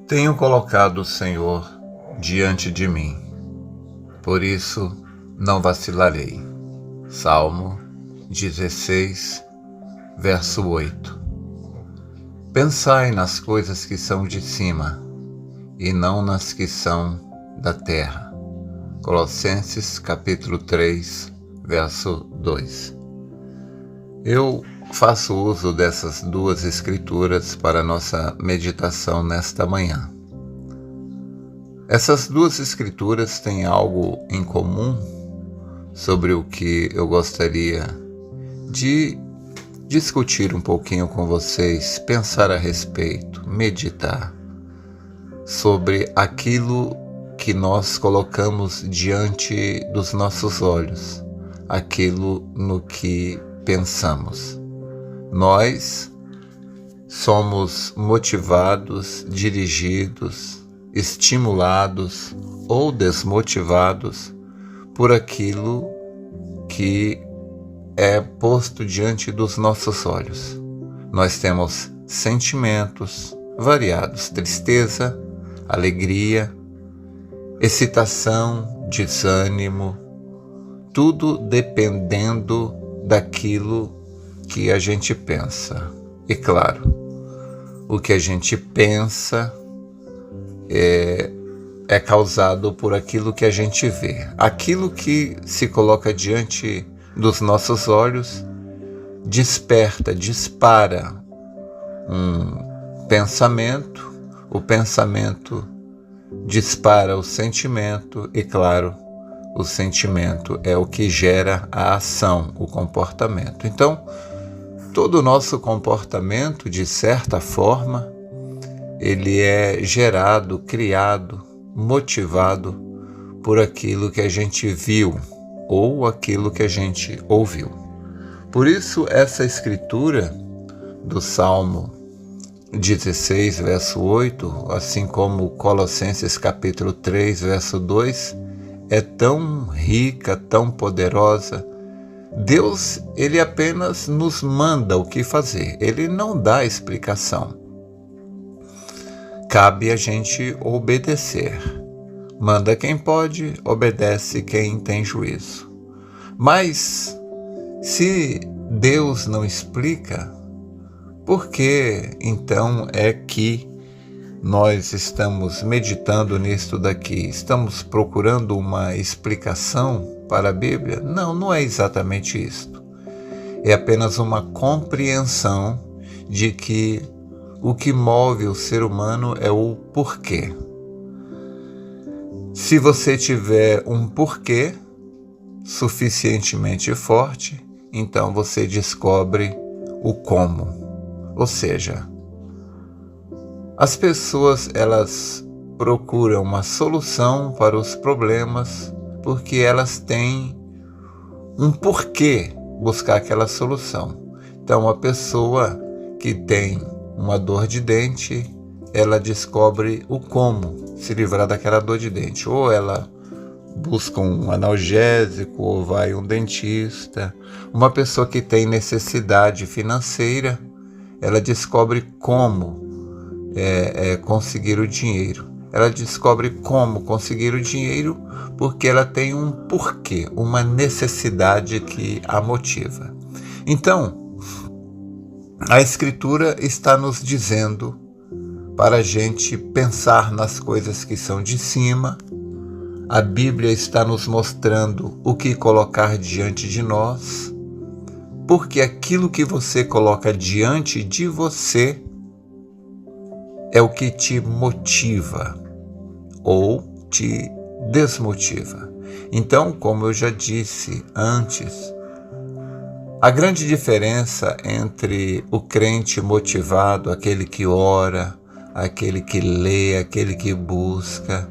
Tenho colocado o Senhor diante de mim, por isso não vacilarei. Salmo 16, verso 8. Pensai nas coisas que são de cima, e não nas que são da terra. Colossenses capítulo 3, verso 2. Eu faço uso dessas duas escrituras para nossa meditação nesta manhã. Essas duas escrituras têm algo em comum sobre o que eu gostaria de discutir um pouquinho com vocês, pensar a respeito, meditar sobre aquilo que nós colocamos diante dos nossos olhos, aquilo no que pensamos. Nós somos motivados, dirigidos, estimulados ou desmotivados por aquilo que é posto diante dos nossos olhos. Nós temos sentimentos variados: tristeza, alegria, excitação, desânimo, tudo dependendo daquilo que a gente pensa. E claro, o que a gente pensa é causado por aquilo que a gente vê. Aquilo que se coloca diante dos nossos olhos dispara um pensamento, o pensamento dispara o sentimento e, claro, o sentimento é o que gera a ação, o comportamento. Então, todo o nosso comportamento, de certa forma, ele é gerado, criado, motivado por aquilo que a gente viu ou aquilo que a gente ouviu. Por isso, essa escritura do Salmo 16, verso 8, assim como Colossenses capítulo 3, verso 2, é tão rica, tão poderosa. Deus, ele apenas nos manda o que fazer, ele não dá explicação. Cabe a gente obedecer. Manda quem pode, obedece quem tem juízo. Mas, se Deus não explica, por que então é que nós estamos meditando nisto daqui? Estamos procurando uma explicação para a Bíblia? Não, não é exatamente isto. É apenas uma compreensão de que o que move o ser humano é o porquê. Se você tiver um porquê suficientemente forte, então você descobre o como. Ou seja, as pessoas, elas procuram uma solução para os problemas porque elas têm um porquê buscar aquela solução. Então, uma pessoa que tem uma dor de dente, ela descobre o como se livrar daquela dor de dente. Ou ela busca um analgésico, ou vai a um dentista. Uma pessoa que tem necessidade financeira, ela descobre como conseguir o dinheiro. Ela descobre como conseguir o dinheiro porque ela tem um porquê, uma necessidade que a motiva. Então, a Escritura está nos dizendo para a gente pensar nas coisas que são de cima. A Bíblia está nos mostrando o que colocar diante de nós, porque aquilo que você coloca diante de você é o que te motiva ou te desmotiva. Então, como eu já disse antes, a grande diferença entre o crente motivado, aquele que ora, aquele que lê, aquele que busca,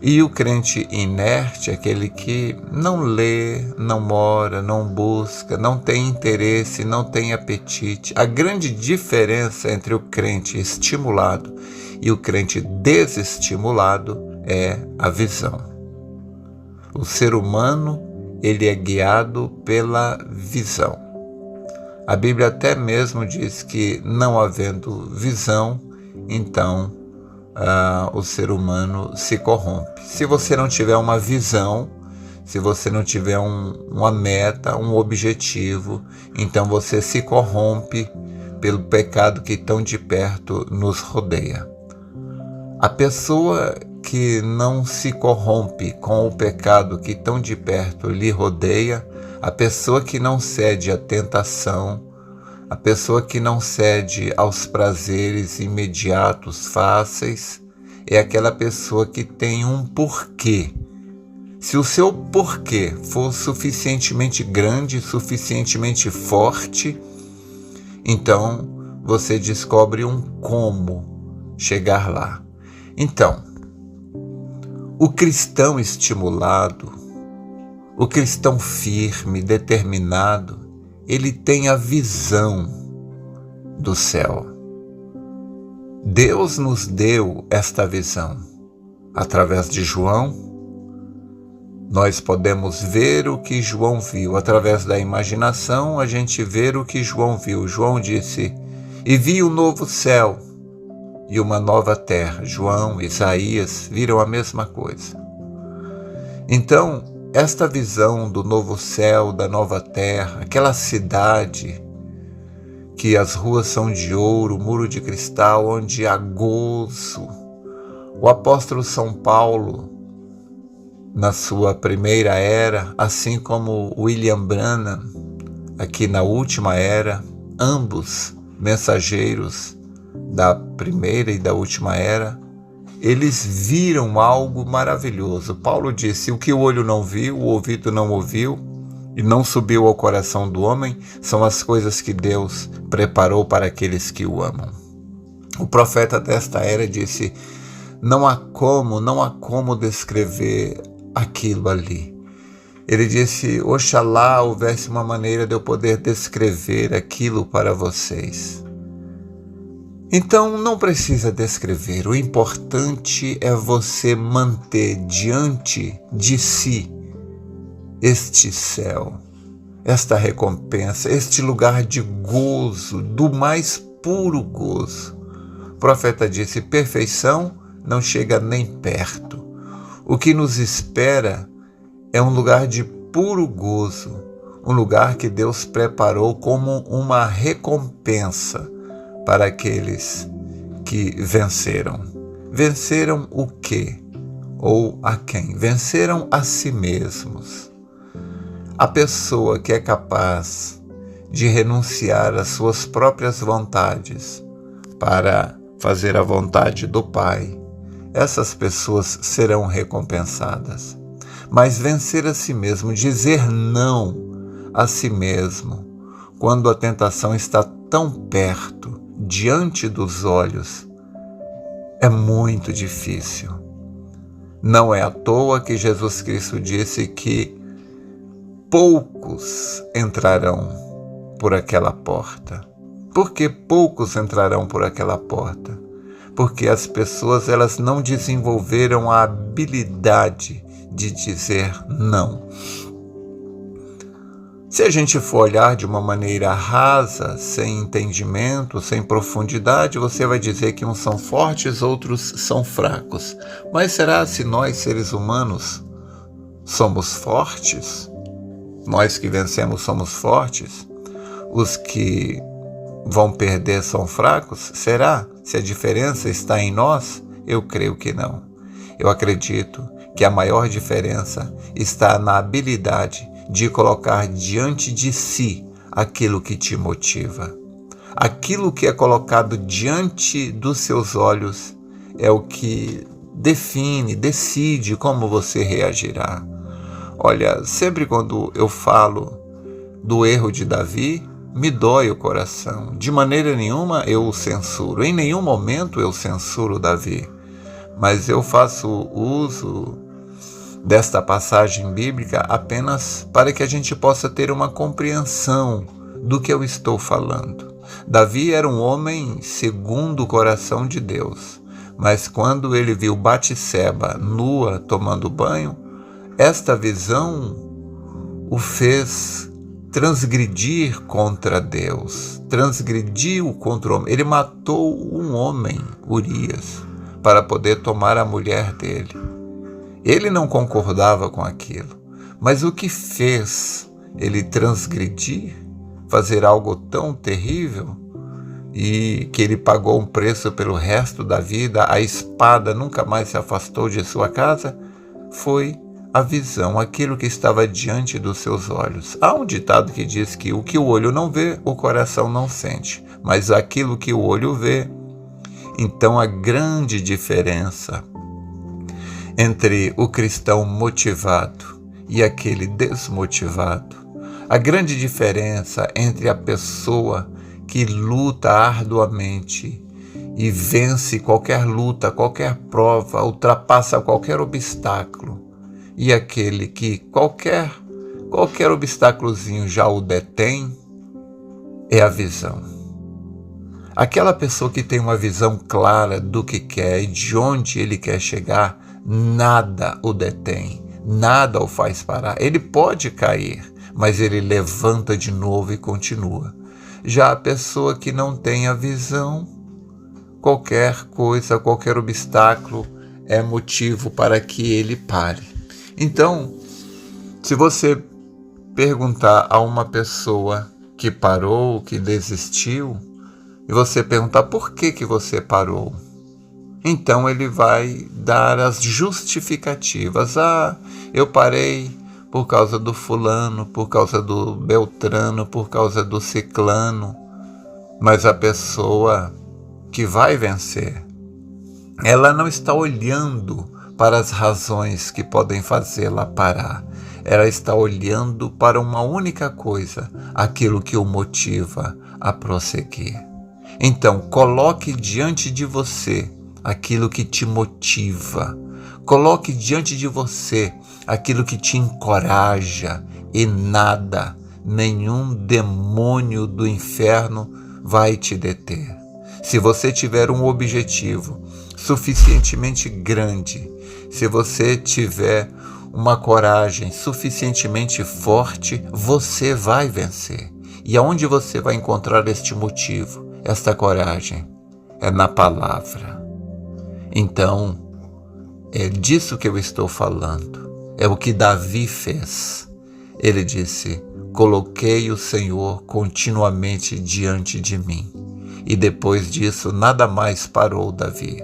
e o crente inerte, aquele que não lê, não ora, não busca, não tem interesse, não tem apetite. A grande diferença entre o crente estimulado e o crente desestimulado é a visão. O ser humano, ele é guiado pela visão. A Bíblia até mesmo diz que, não havendo visão, então o ser humano se corrompe. Se você não tiver uma visão, se você não tiver uma meta, um objetivo, então você se corrompe pelo pecado que tão de perto nos rodeia. A pessoa que não se corrompe com o pecado que tão de perto lhe rodeia, a pessoa que não cede à tentação, a pessoa que não cede aos prazeres imediatos, fáceis, é aquela pessoa que tem um porquê. Se o seu porquê for suficientemente grande, suficientemente forte, então você descobre um como chegar lá. Então, o cristão estimulado, o cristão firme, determinado, ele tem a visão do céu. Deus nos deu esta visão. Através de João, nós podemos ver o que João viu. Através da imaginação, a gente vê o que João viu. João disse, e vi um novo céu e uma nova terra. João, Isaías viram a mesma coisa. Então, esta visão do novo céu, da nova terra, aquela cidade que as ruas são de ouro, muro de cristal, onde há gozo. O apóstolo São Paulo, na sua primeira era, assim como William Branham, aqui na última era, ambos mensageiros da primeira e da última era, eles viram algo maravilhoso. Paulo disse, o que o olho não viu, o ouvido não ouviu, e não subiu ao coração do homem, são as coisas que Deus preparou para aqueles que o amam. O profeta desta era disse, não há como descrever aquilo ali. Ele disse, oxalá houvesse uma maneira de eu poder descrever aquilo para vocês. Então não precisa descrever, o importante é você manter diante de si este céu, esta recompensa, este lugar de gozo, do mais puro gozo. O profeta disse, perfeição não chega nem perto. O que nos espera é um lugar de puro gozo, um lugar que Deus preparou como uma recompensa para aqueles que venceram. Venceram o quê? Ou a quem? Venceram a si mesmos. A pessoa que é capaz de renunciar às suas próprias vontades para fazer a vontade do Pai, essas pessoas serão recompensadas. Mas vencer a si mesmo, dizer não a si mesmo, quando a tentação está tão perto, diante dos olhos, é muito difícil. Não é à toa que Jesus Cristo disse que poucos entrarão por aquela porta. Por que poucos entrarão por aquela porta? Porque as pessoas elas não desenvolveram a habilidade de dizer não. Se a gente for olhar de uma maneira rasa, sem entendimento, sem profundidade, você vai dizer que uns são fortes, outros são fracos. Mas será se nós, seres humanos, somos fortes? Nós que vencemos somos fortes? Os que vão perder são fracos? Será? Se a diferença está em nós? Eu creio que não. Eu acredito que a maior diferença está na habilidade de colocar diante de si aquilo que te motiva. Aquilo que é colocado diante dos seus olhos é o que define, decide como você reagirá. Olha, sempre quando eu falo do erro de Davi, me dói o coração. De maneira nenhuma eu o censuro, em nenhum momento eu censuro Davi, mas eu faço uso desta passagem bíblica apenas para que a gente possa ter uma compreensão do que eu estou falando. Davi era um homem segundo o coração de Deus, mas quando ele viu Batseba nua tomando banho, esta visão o fez transgredir contra Deus, transgrediu contra o homem. Ele matou um homem, Urias, para poder tomar a mulher dele. Ele não concordava com aquilo, mas o que fez ele transgredir, fazer algo tão terrível, e que ele pagou um preço pelo resto da vida, a espada nunca mais se afastou de sua casa, foi a visão, aquilo que estava diante dos seus olhos. Há um ditado que diz que o que o olho não vê, o coração não sente, mas aquilo que o olho vê. Então a grande diferença entre o cristão motivado e aquele desmotivado, a grande diferença entre a pessoa que luta arduamente e vence qualquer luta, qualquer prova, ultrapassa qualquer obstáculo, e aquele que qualquer obstáculozinho já o detém, é a visão. Aquela pessoa que tem uma visão clara do que quer e de onde ele quer chegar, nada o detém, nada o faz parar. Ele pode cair, mas ele levanta de novo e continua. Já a pessoa que não tem a visão, qualquer coisa, qualquer obstáculo é motivo para que ele pare. Então, se você perguntar a uma pessoa que parou, que desistiu, e você perguntar por que você parou, então ele vai dar as justificativas. Eu parei por causa do fulano, por causa do beltrano, por causa do ciclano. Mas a pessoa que vai vencer, ela não está olhando para as razões que podem fazê-la parar. Ela está olhando para uma única coisa, aquilo que o motiva a prosseguir. Então, coloque diante de você aquilo que te motiva. Coloque diante de você aquilo que te encoraja, e nada, nenhum demônio do inferno vai te deter. Se você tiver um objetivo suficientemente grande, se você tiver uma coragem suficientemente forte, você vai vencer. E aonde você vai encontrar este motivo, esta coragem? É na palavra. Então, é disso que eu estou falando. É o que Davi fez. Ele disse: coloquei o Senhor continuamente diante de mim. E depois disso, nada mais parou Davi.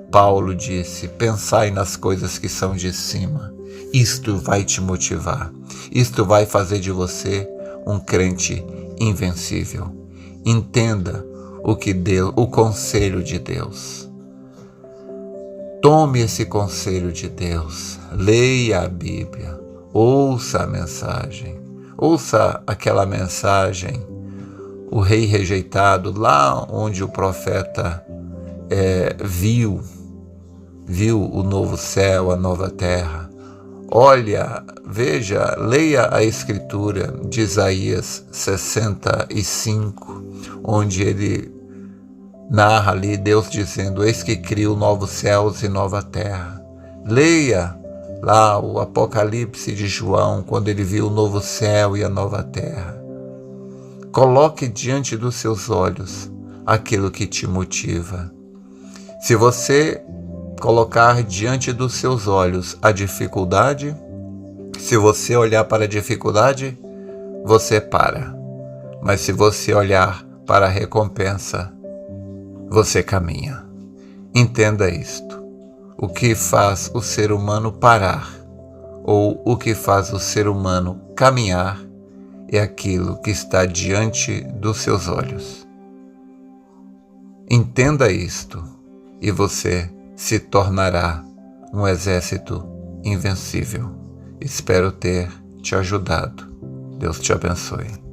Paulo disse: pensai nas coisas que são de cima. Isto vai te motivar. Isto vai fazer de você um crente invencível. Entenda o conselho de Deus. Tome esse conselho de Deus. Leia a Bíblia. Ouça a mensagem. Ouça aquela mensagem, o rei rejeitado, lá onde o profeta viu o novo céu, a nova terra. Olha, veja, leia a escritura de Isaías 65, onde ele narra ali Deus dizendo: eis que crio novos céus e nova terra. Leia lá o Apocalipse de João, quando ele viu o novo céu e a nova terra. Coloque diante dos seus olhos aquilo que te motiva. Se você colocar diante dos seus olhos a dificuldade, se você olhar para a dificuldade, você para. Mas se você olhar para a recompensa, você caminha. Entenda isto. O que faz o ser humano parar, ou o que faz o ser humano caminhar, é aquilo que está diante dos seus olhos. Entenda isto, e você se tornará um exército invencível. Espero ter te ajudado. Deus te abençoe.